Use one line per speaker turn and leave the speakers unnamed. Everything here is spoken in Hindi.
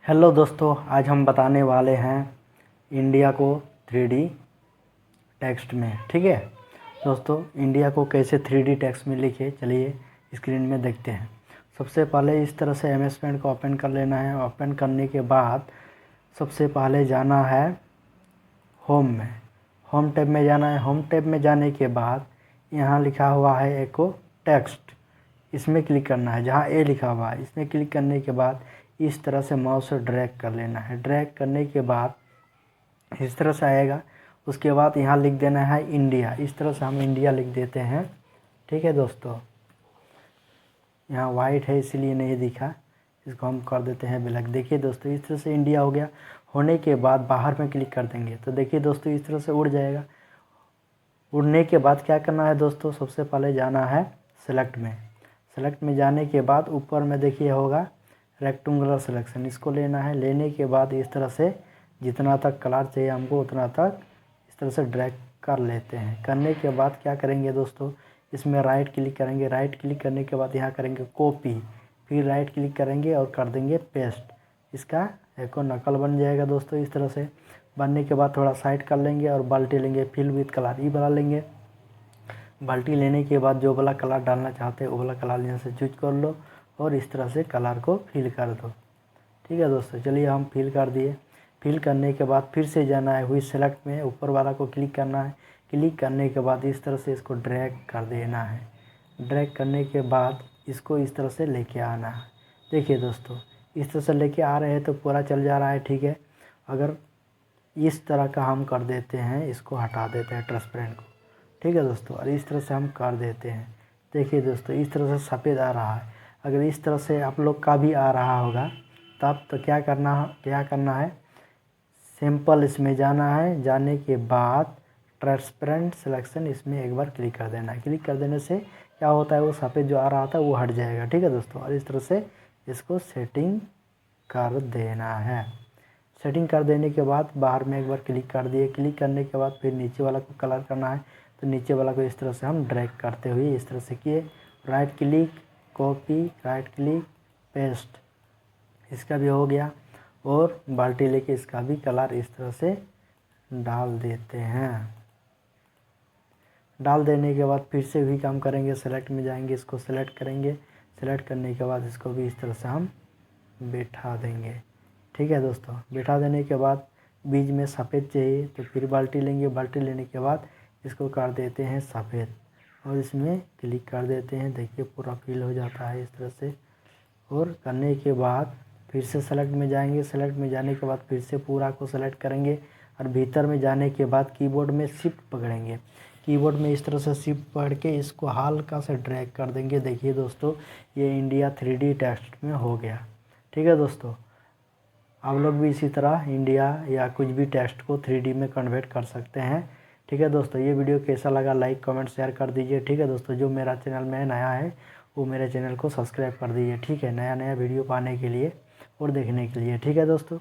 हेलो दोस्तों, आज हम बताने वाले हैं इंडिया को 3D टेक्स्ट में। ठीक है दोस्तों, इंडिया को कैसे 3D टेक्स्ट में लिखे, चलिए स्क्रीन में देखते हैं। सबसे पहले इस तरह से MS पेंट को ओपन कर लेना है। ओपन करने के बाद सबसे पहले जाना है होम में। होम टैब में जाना है। होम टैब में जाने के बाद यहाँ लिखा हुआ है एको टेक्स्ट, इसमें क्लिक करना है। जहाँ ए लिखा हुआ है इसमें क्लिक करने के बाद इस तरह से माउस से ड्रैग कर लेना है। ड्रैग करने के बाद इस तरह से आएगा। उसके बाद यहाँ लिख देना है इंडिया। इस तरह से हम इंडिया लिख देते हैं। ठीक है दोस्तों, यहाँ वाइट है इसीलिए नहीं दिखा, इसको हम कर देते हैं ब्लैक। देखिए दोस्तों, इस तरह से इंडिया हो गया। होने के बाद बाहर में क्लिक कर देंगे तो देखिए दोस्तों इस तरह से उड़ जाएगा। उड़ने के बाद क्या करना है दोस्तों, सबसे पहले जाना है सेलेक्ट में। सेलेक्ट में जाने के बाद ऊपर में देखिए होगा रेक्टेंगुलर सिलेक्शन, इसको लेना है। लेने के बाद इस तरह से जितना तक कलर चाहिए हमको उतना तक इस तरह से ड्रैग कर लेते हैं। करने के बाद क्या करेंगे दोस्तों, इसमें राइट क्लिक करेंगे। राइट क्लिक करने के बाद यहाँ करेंगे कॉपी, फिर राइट क्लिक करेंगे और कर देंगे पेस्ट। इसका एक नकल बन जाएगा दोस्तों। इस तरह से बनने के बाद थोड़ा साइड कर लेंगे और बाल्टी लेंगे, फिल विथ कलर ई बना लेंगे। बाल्टी लेने के बाद जो वाला कलर डालना चाहते हैं वो वाला कलर यहाँ से चूज कर लो और इस तरह से कलर को फिल कर दो। ठीक है दोस्तों, चलिए हम फिल कर दिए। फिल करने के बाद फिर से जाना है हुई सेलेक्ट में, ऊपर वाला को क्लिक करना है। क्लिक करने के बाद इस तरह से इसको ड्रैग कर देना है। ड्रैग करने के बाद इसको इस तरह से लेके आना है। देखिए दोस्तों, इस तरह से लेके आ रहे हैं तो पूरा चल जा रहा है। ठीक है, अगर इस तरह का हम कर देते हैं, इसको हटा देते हैं ट्रांसपेरेंट को। ठीक है दोस्तों, और इस तरह से हम कर देते हैं। देखिए दोस्तों, इस तरह से सफ़ेद आ रहा है। अगर इस तरह से आप लोग का भी आ रहा होगा तब तो क्या करना है, सिंपल इसमें जाना है। जाने के बाद ट्रांसपेरेंट सिलेक्शन इसमें एक बार क्लिक कर देना है। क्लिक कर देने से क्या होता है, वो सफ़ेद जो आ रहा था वो हट जाएगा। ठीक है दोस्तों, और इस तरह से इसको सेटिंग कर देना है। सेटिंग कर देने के बाद बाहर में एक बार क्लिक कर दिए। क्लिक करने के बाद फिर नीचे वाला को कलर करना है तो नीचे वाला को इस तरह से हम ड्रैग करते हुए इस तरह से किए। Right click, copy, right click, paste, इसका भी हो गया। और बाल्टी लेके इसका भी कलर इस तरह से डाल देते हैं। डाल देने के बाद फिर से भी काम करेंगे। सेलेक्ट में जाएंगे, इसको सेलेक्ट करेंगे। सेलेक्ट करने के बाद इसको भी इस तरह से हम बैठा देंगे। ठीक है दोस्तों, बैठा देने के बाद बीच में सफ़ेद चाहिए तो फिर बाल्टी लेंगे। बाल्टी लेने के बाद इसको कर देते हैं सफ़ेद और इसमें क्लिक कर देते हैं। देखिए पूरा फिल हो जाता है इस तरह से। और करने के बाद फिर से सेलेक्ट में जाएंगे। सेलेक्ट में जाने के बाद फिर से पूरा को सेलेक्ट करेंगे और भीतर में जाने के बाद कीबोर्ड में शिफ्ट पकड़ेंगे। कीबोर्ड में इस तरह से शिफ्ट पकड़ के इसको हल्का से ड्रैग कर देंगे। देखिए दोस्तों, ये इंडिया 3D टेक्स्ट में हो गया। ठीक है दोस्तों, आप लोग भी इसी तरह इंडिया या कुछ भी टेक्स्ट को 3D में कन्वर्ट कर सकते हैं। ठीक है दोस्तों, ये वीडियो कैसा लगा लाइक कमेंट शेयर कर दीजिए। ठीक है दोस्तों, जो मेरा चैनल में नया है वो मेरे चैनल को सब्सक्राइब कर दीजिए। ठीक है, नया वीडियो पाने के लिए और देखने के लिए। ठीक है दोस्तों।